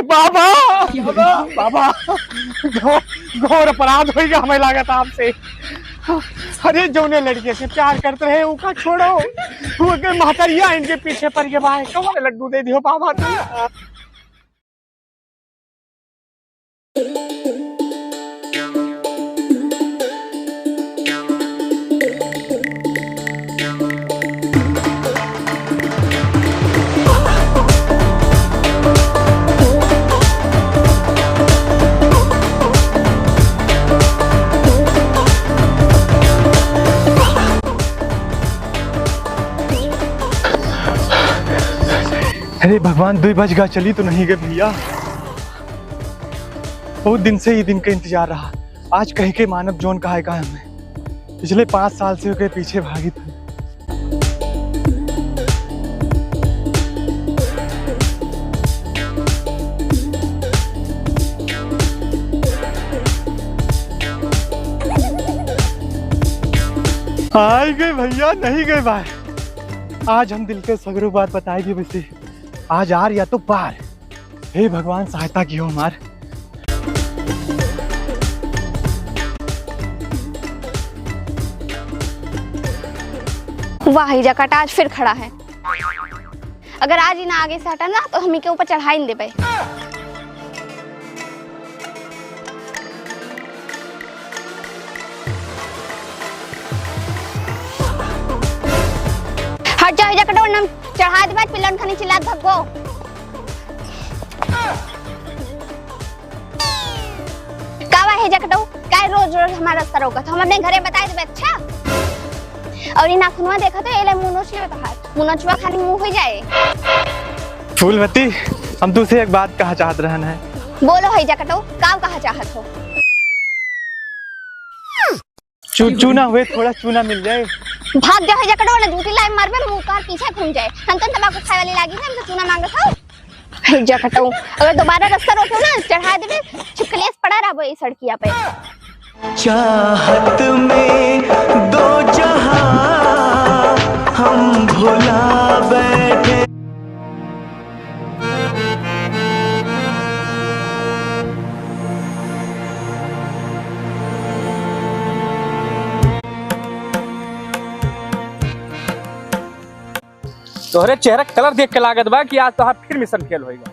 अरे बाबा बाबा घोर अपराध हो गया हमें लागत आपसे। अरे जौने लड़के से प्यार करते रहे उनका छोड़ो, वो के महतरिया इनके पीछे पड़ गए भाई। कौन लड्डू दे दियो बाबा तुम। अरे भगवान 2 बज गया, चली तो नहीं गए भैया। बहुत दिन से ये दिन का इंतजार रहा। आज कह के मानव जोन कहा है हमें। पिछले 5 साल से उसके पीछे भागी थी। आई गए भैया, नहीं गए भाई। आज हम दिल के सगरों बात बताएगी वैसे। आज आर या तो पार। हे भगवान सहायता की हो हमार। वाह ही जकट आज फिर खड़ा है। अगर आज ही ना आगे से हटा ना तो हम ही के ऊपर चढ़ा ही नहीं दे पाए। हट जाओ जकट, वरना चढ़ा दे बाद पिलन खानी चिल्लात भगो। कावा है जकटो, काय रोज रोज हमारा रास्ता रोकत। हम अपने घरे बताए देबे अच्छा। और इन नाखूनवा देखा तो एले मुनोच ले बता। मुनोचवा खाली मुंह हो जाए। फूलवती, हम तुझसे एक बात कहा चाहत रहन है। बोलो है जकटो, काव कहा चाहत हो? चूना हुए, थोड़ा चूना मिल जाए। भाग जाओ है जकटो, ना जूती लाई मारबे मुंह कार पीछे घूम जाए। हम तो तंबाकू खाए वाली लागी है, हम तो चूना मांगत हो। है जकटो, अगर दोबारा रास्ता रोको ना चढ़ा देबे, छिपकलियास पड़ा रहबो ई सड़किया पे। चाहत में दो जहां हम भुला बैठे। तोहरे चेहरा कलर देख के लागत बा कि आज तोहार फिर मिशन फेल होएगा।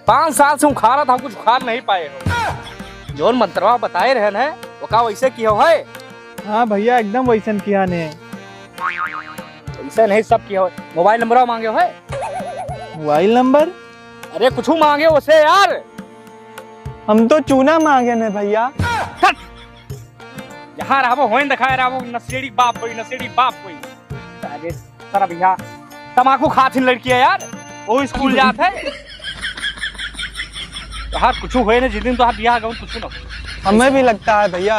5 साल से उखाड़ा था, कुछ उखाड़ नहीं पाए हो। जोन मंत्रवा बताए रहन है वो का वैसे किया है? हाँ भैया, एकदम वैसन किया ने। वैसे नहीं सब किया है। मोबाइल नंबर मांगे है? Mobile number? अरे कुछ मांगे उसे यार। हम तो चूना मांगे ने भैया। यहाँ रहो होइन दिखाए रहो, नशेड़ी बाप कोई, नशेड़ी बाप कोई। अरे सर भैया तमाकू खाती लड़की है यार, वो स्कूल जात है। तो कुछ हुए ना जिस दिन तो बियाह गौन कुछ ना। हमें भी लगता है भैया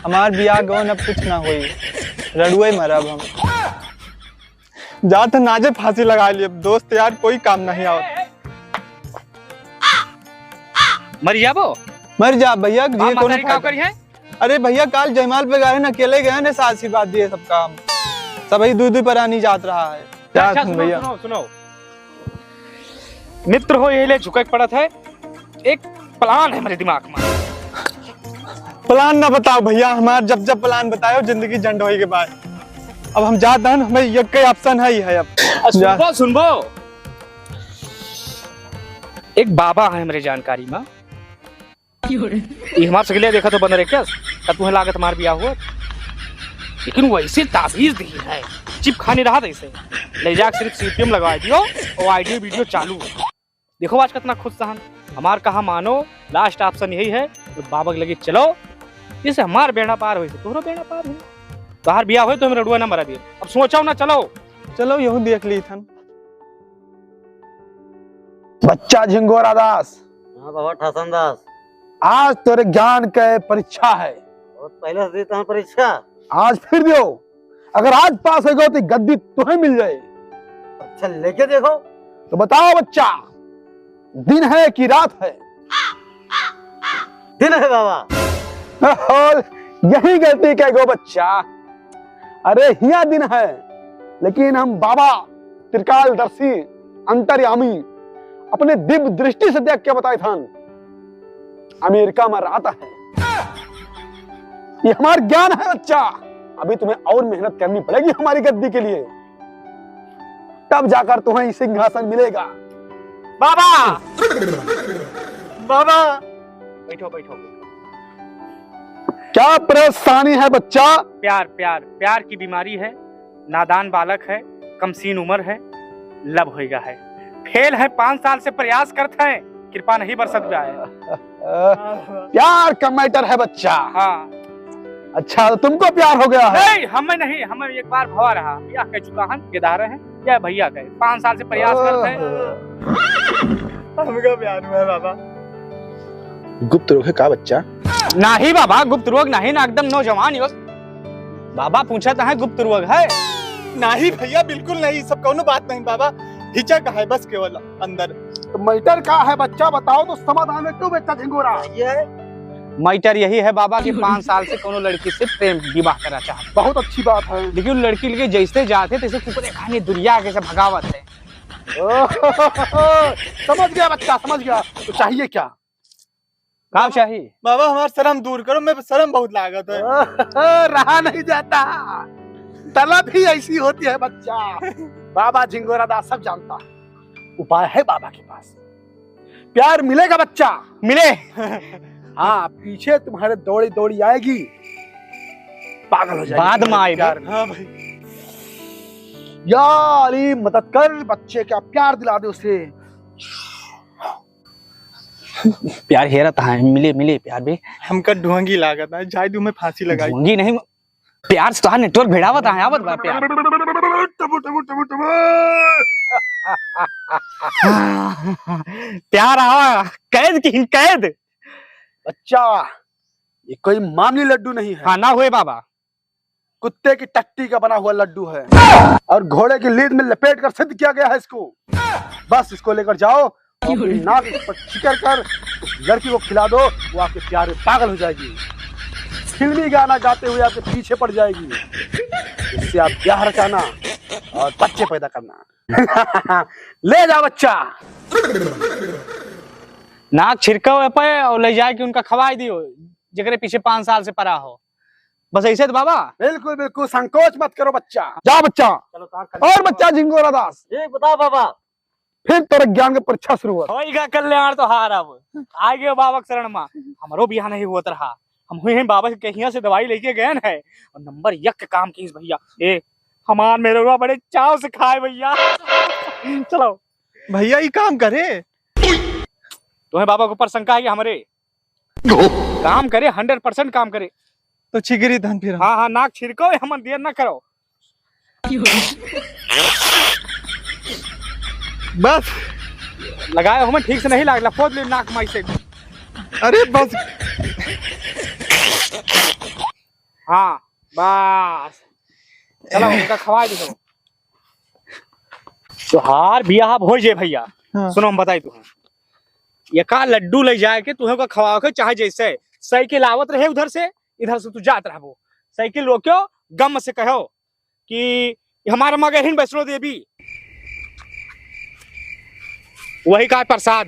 हमार बियाह गौन अब कुछ ना हुई, रड़ुए मरब हम। जाते नाजे फांसी लगा लिए दोस्त यार, कोई काम नहीं आओ। मर जाबो, मर जा भैया जी कोनो का करी है। अरे भैया काल जयमाल पे गए ना, अकेले गए ना, आशीर्वाद दिए सब काम। सभी दूध पर आनी जात रहा है। अच्छा भैया सुनो, मित्र हो ये ले झुके पड़त है। एक प्लान है मेरे दिमाग में। प्लान ना बताओ भैया, हमार जब प्लान बताओ जिंदगी झंड होई के बाद। अब हम जात हन, हमें ये कई ऑप्शन है अब। सुनबो एक बाबा है मेरे जानकारी में। ये हमारे सगले देखा तो बन रहे क्या तुम्हें लागत मार बिया हुआ, लेकिन वैसे ताबीज दी है। चिप खाने रहा था इसे ले जाकर सिर्फ सीपीएम लगवा दियो और आइडियो वीडियो चालू। देखो आज कितना खुश सहन। हमार कहा मानो लास्ट ऑप्शन यही है, तो बाबा के लगे चलो, जैसे हमार बेड़ा पार हुई तोहरो बेड़ा पार हुई। तोहार बिया हुई तो हम रडुआ ना मरा दिए। अब सोचो ना, चलो यहू देख ली थन। बच्चा झिंगोरा दास। हाँ बाबा ठसन दास। आज तेरे ज्ञान के परीक्षा है। बहुत पहले से देता हूँ परीक्षा। आज फिर दो, अगर आज पास हो गए तो गद्दी तुम्हें मिल जाए। अच्छा लेके देखो। तो बताओ बच्चा, दिन है कि रात है? दिन है बाबा। यही गलती कह गो बच्चा। अरे हिया दिन है, लेकिन हम बाबा त्रिकालदर्शी अंतर्यामी अपने दिव्य दृष्टि से देख के बताए थान अमेरिका में रहता है। ये हमारा ज्ञान है बच्चा। अभी तुम्हें और मेहनत करनी पड़ेगी हमारी गद्दी के लिए, तब जाकर तुम्हें सिंहासन मिलेगा। बाबा बाबा बैठो बैठो। क्या परेशानी है बच्चा? प्यार प्यार प्यार की बीमारी है, नादान बालक है, कमसीन उम्र है, लब होएगा है, फेल है, 5 साल से प्रयास करते हैं, कृपा नहीं बरसत गया है। प्यार का मैटर है बच्चा। हाँ अच्छा तो तुमको प्यार हो गया है? नहीं, हमें नहीं, हमें एक बार भवा रहा, ब्याह कह चुका है, गेदारे हैं या भैया कहे, 5 साल से प्रयास करते हैं। हमका प्यार हुआ है बाबा। गुप्त रोग है का बच्चा? नहीं बाबा, गुप्त रोग नहीं ना, एकदम नौजवान युवक। बाबा पूछा था है गुप्त रोग है? नहीं भैया बिल्कुल नहीं, सब कौनो बात नहीं बाबा, हिचक है बस केवल अंदर। तो मैटर का है बच्चा बताओ तो समाधान में क्यों बच्चा झिंगोरा? मैटर यही है बाबा कि 5 साल से कोनो लड़की से प्रेम विवाह करना चाहते, बहुत अच्छी बात है। लेकिन लड़की लेके जैसे जाते तैसे कुकरे खाने दुनिया के से भगावत है। समझ गया बच्चा, समझ गया। तो चाहिए क्या? काम चाहिए बाबा हमारा शर्म दूर करो, मैं शर्म बहुत लागत है। रहा नहीं जाता, तलब ही ऐसी होती है बच्चा। बाबा झिंगोरा दास सब जानता है, उपाय है बाबा के पास। प्यार मिलेगा बच्चा, मिले। हाँ पीछे तुम्हारे दौड़ी दौड़ी आएगी, पागल हो जाएगी। बाद में आएगा। हाँ भाई। या अली मदद कर, बच्चे का प्यार दिला दे उसे। प्यार हेरत है, मिले मिले प्यार भी। हमका ढोंगी लागत है, जायदू में फांसी लगाई। ढोंगी नहीं, प्यार से तो नेटवर्क भेड़ावत है, आवत बा प्यार। प्यार आवा, कैद की कैद। बच्चा ये कोई मामूली लड्डू नहीं है। हाँ ना हुए बाबा, कुत्ते की टट्टी का बना हुआ लड्डू है और घोड़े की लीद में लपेट कर सिद्ध किया गया है इसको। बस इसको लेकर जाओ और अपनी नाक पर छिकर कर उस लड़की को खिला दो, वो आपके प्यार में पागल हो जाएगी, फिल्मी गाना गाते हुए आपके पीछे पड़ जाएगी। इससे आप ब्याह रचाना और बच्चे पैदा करना। ले जा बच्चा। नाक छिड़का पे और ले जाए कि उनका खवाई दियो, जगरे पीछे 5 साल से पड़ा हो, बस ऐसे तो बाबा। बिल्कुल बिल्कुल संकोच मत करो बच्चा, जा बच्चा। और बच्चा झिंगोरा दास, ये बताओ बाबा। फिर तेरे ज्ञान की परीक्षा शुरू हुआ। होएगा कल्याण तो हार, अब आगे बाबा के शरण में हमारो बियाह नहीं हुआ रहा, हम हुए हैं बाबा के यहाँ से दवाई लेके गए हैं और नंबर 1 के काम की भैया। ए हमार मेरे रुआ बड़े चाव से खाए भैया। चलो भैया ये काम करे, तुम्हें बाबा के ऊपर शंका है कि हमारे काम करे, 100% काम करे तो छिगरी धन फिर। हाँ हाँ, नाक छिड़को, हम देर ना करो। बस लगाए हमें ठीक से नहीं लग फोद ले नाक माई से। अरे बस। हाँ बस, चलो उनका खवा दो। तुहार बियाह हो जाए भैया। हाँ। सुनो हम बताई तुम्हें, एका लड्डू ले जाए के तुम्हें का खवा के, चाहे जैसे साइकिल आवत रहे उधर से इधर से तू जात रहो, साइकिल रोक्यो, गम से कहो कि हमारा मगर हिन वैष्णो देवी, वही का प्रसाद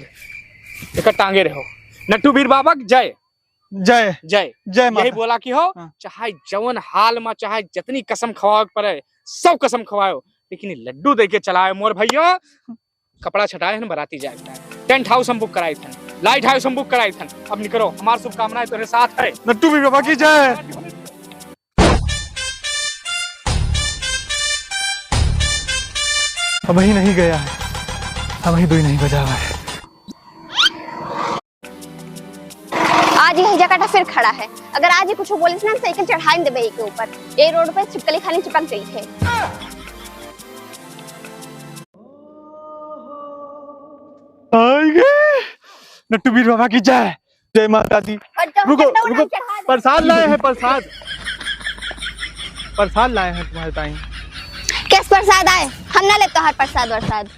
एक टांगे रहो। नट्टू वीर बाबा जय जय जय जय यही माता। बोला कि हो। हाँ। चाहे जवन हाल में, चाहे जितनी कसम खवाओ पड़े सब कसम खवाओ, लेकिन लड्डू दे के चलाए मोर भैया। कपड़ा छटाए हैं, बराती जाए, टेंट हाउस हम बुक कराए थे, लाइट हाउस हम बुक कराए थे। अब निकलो, हमारी शुभकामनाएं तुम्हारे साथ है। नट्टू भी बाबा की जय। अब ही नहीं गया है, अब ही 2 नहीं बजा हुआ है। आज यही जगह फिर खड़ा है, अगर आज ही कुछ बोले ना साइकिल चढ़ाई देबे के ऊपर। ये रोड पे छिपकली खानी चिपक गई है। नट्टू वीर बाबा की जय। जय माता दी। और जब रुको चढ़ाओ ना, रुको, चढ़ा दे। प्रसाद लाए हैं, प्रसाद प्रसाद लाए हैं तुम्हारे ताई। किस प्रसाद आए? हम ना लेते हर प्रसाद वरसाद।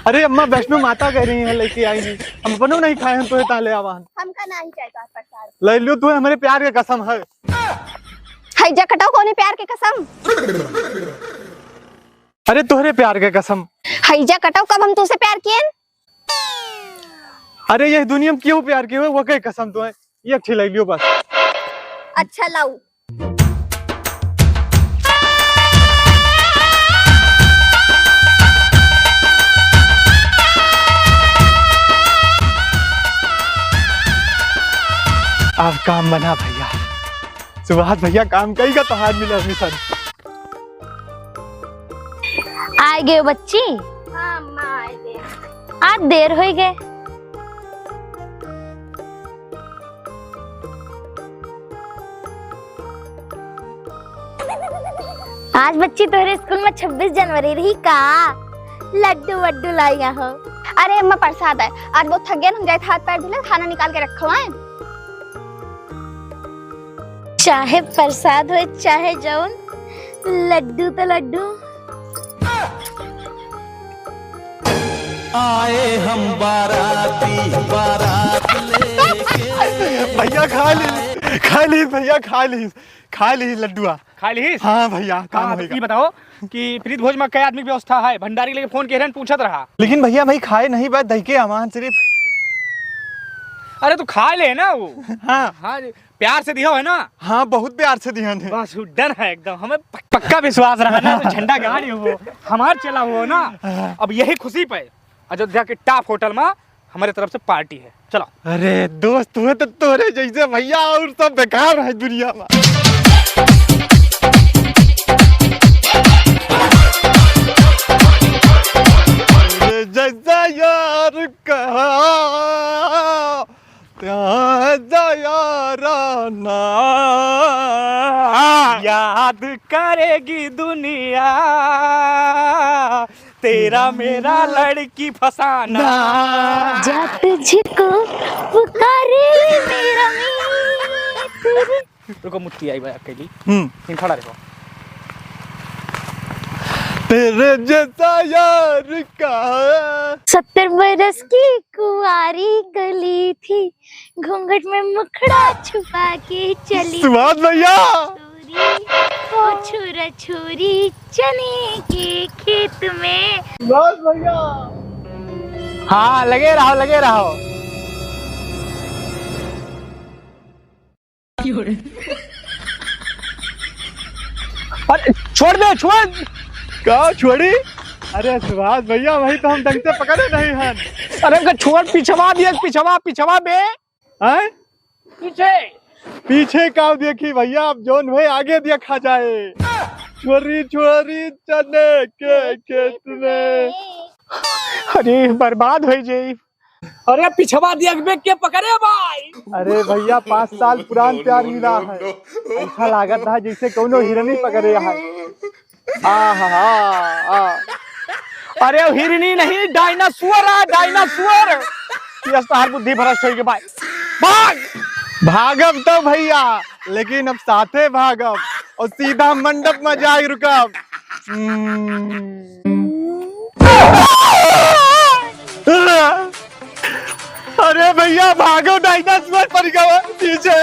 अरे अम्मा वैष्णो माता कह रही है लेके आई नहीं, हम अपनों नहीं खाए हैं, तो ताले आवाहन हमका नहीं चाहिए हर प्रसाद। ले लो, तू हमारे प्यार का कसम है। हाय जकटाओ कोने प्यार के कसम। अरे तोहरे प्यार के कसम। हाय जकटाओ कब हम तुझसे प्यार किए? अरे ये दुनिया में क्यों प्यार के हुए वो कई कसम तो है ये खिलाई लियो बस। अच्छा लाऊ। अब काम बना भैया। सुभाष भैया काम कई का तो हाथ मिला मिशन। आए गए बच्ची। हाँ माँ आए गए। आज देर हो गए। आज बच्ची तोरे स्कूल में 26 जनवरी रही का लड्डू वड्डू लाइया हो। अरे अम्मा प्रसाद है आज बहुत थक गए हम जाए हाथ पैर धुले खाना निकाल के रखो है। चाहे प्रसाद हो चाहे जौन लड्डू तो लड्डू। आए हम बाराती बारात लेके। भैया खा ली भैया खा ली लड्डुआ खा ली। हाँ भैया काम हाँ, होगा। ये बताओ कि प्रीत भोज में कई आदमी की व्यवस्था है? भंडारी के लिए फोन के पूछत रहा। लेकिन भैया भाई खाए नहीं बात दही के अमान सिर्फ। अरे तू खा ले ना वो। हाँ हाँ प्यार से दिया है ना। हाँ बहुत प्यार से दिया ने। बस डन है एकदम। हमें पक्का विश्वास रहा ना तो झंडा गाड़ी वो हमार चला हुआ ना। अब यही खुशी पे अयोध्या के टॉप होटल में हमारे तरफ से पार्टी है। चलो। अरे दोस्त हुए तो तोरे जैसे भैया और सब बेकार है दुनिया में। जैसा यार कहा याराना याद करेगी दुनिया तेरा मेरा लड़की फसाना। जा तुझको पुकारे मेरा मीत। रुको मुट्ठी आई भाई अकेली। इन खड़ा रहो। तेरे जैसा यार का 70 बरस की कुंवारी गली थी घूंघट में मुखड़ा छुपा के चली सुभाष भैया। वो छुरा छुरी चने के खेत में। सुभाष भैया। हाँ लगे रहो। अरे छोड़ दे छोड़। का छोड़ी। अरे सुभाष भैया वही तो हम ढंग से पकड़े नहीं हैं। अरे उनका छोड़ पिछवा दिया पिछवा बे। हैं पीछे पीछे का देखी भैया अब जोन हुए आगे देखा जाए। छोरी छोरी चने के खेत में। अरे बर्बाद हो जाई। अरे पिछवा दिया के पकड़े भाई। अरे भैया 5 साल पुरान प्यार मिला है। ऐसा लागत है जैसे कोनो हिरनी पकड़े है। अरे हिरनी नहीं डायनासोर है डायनासोर। ये हर बुद्धि भ्रष्ट हो गई भाई। भाग भागब तो भैया लेकिन अब साथे भागब और सीधा मंडप में जाई रुकब। अरे भैया भागो डायनासोर पर गया पीछे।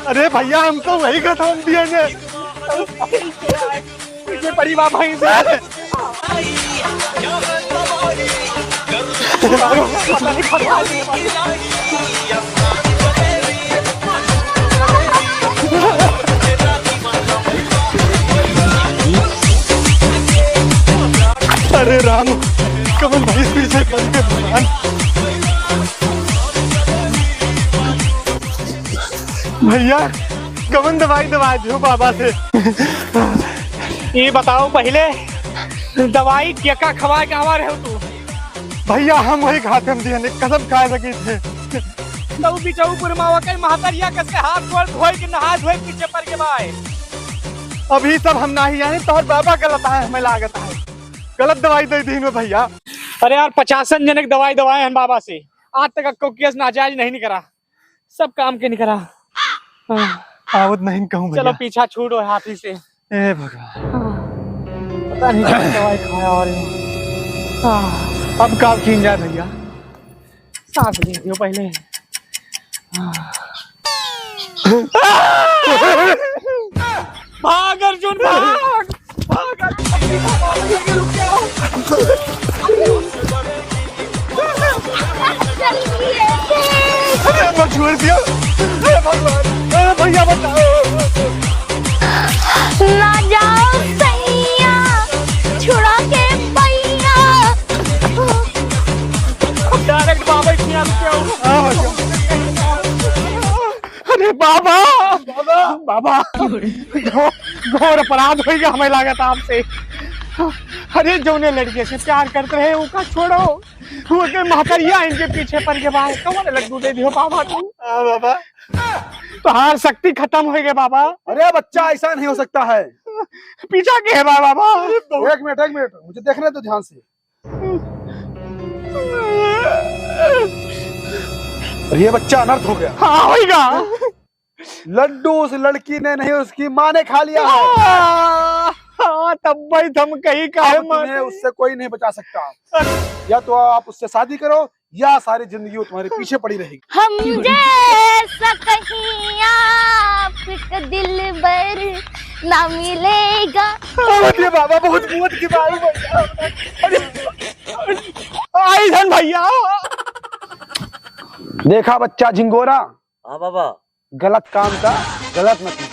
अरे भैया हमको वही खत्म दिए ने। परिवार भाई से अरे राम कमल भाई पीछे पड़ के भगवान। भैया कमन दवाई दो बाबा से। ये बताओ पहले दवाई क्या खवा के आवा रहे हो तू? भैया हम वही खाते हम दिया कसम खा सके थे। तो बिचाऊ मावा के महतरिया कैसे हाथ गोड़ धोए के नहा धोए पीछे पर के भाई। अभी सब हम नहीं आए तो बाबा गलत है हमें लागत है गलत दवाई दे दी भैया। अरे यार 50 जनक दवाई दवाए हैं बाबा से आज तक को केस नाजायज नहीं करा सब काम के नहीं करा। आवत नहीं कहूँ चलो पीछा छूटो हाथी से। ए भगवान पता नहीं क्या दवाई खाया और अब काम की जाए भैया। सांस लीजिए पहले। भाग अर्जुन भाग भाग अरे मैं छोड़ दिया अरे भगवान अरे भैया बताओ ना जाओ सैया छुड़ा के पैया। डायरेक्ट बाबा की याद क्या अरे बाबा बाबा बाबा घोर अपराध हो गया हमें लागत आपसे। अरे जौने लड़के से प्यार करते रहे उनका छोड़ो वो के महतरिया इनके पीछे पड़ के बाहर कौन लड्डू दे दियो बाबा तू बाबा तो हार शक्ति खत्म हो गए बाबा। अरे बच्चा ऐसा नहीं हो सकता है। पीछा के है बाबा एक मिनट मुझे देखने दो ध्यान से। और ये बच्चा अनर्थ हो गया। हाँ होगा लड्डू उस लड़की ने नहीं उसकी माँ ने खा लिया है। हाँ तब भाई तुम कहीं का अब तुम्हें उससे कोई नहीं बचा सकता। या तो आप उससे शादी करो या सारी जिंदगी वो तुम्हारे पीछे पड़ी रहेगी। हम जैसा कहीं आपका दिलबर ना मिलेगा। अरे बाबा बहुत बहुत की बात आई धन भैया। देखा बच्चा झिंगोरा हाँ बाबा गलत काम का गलत मतलब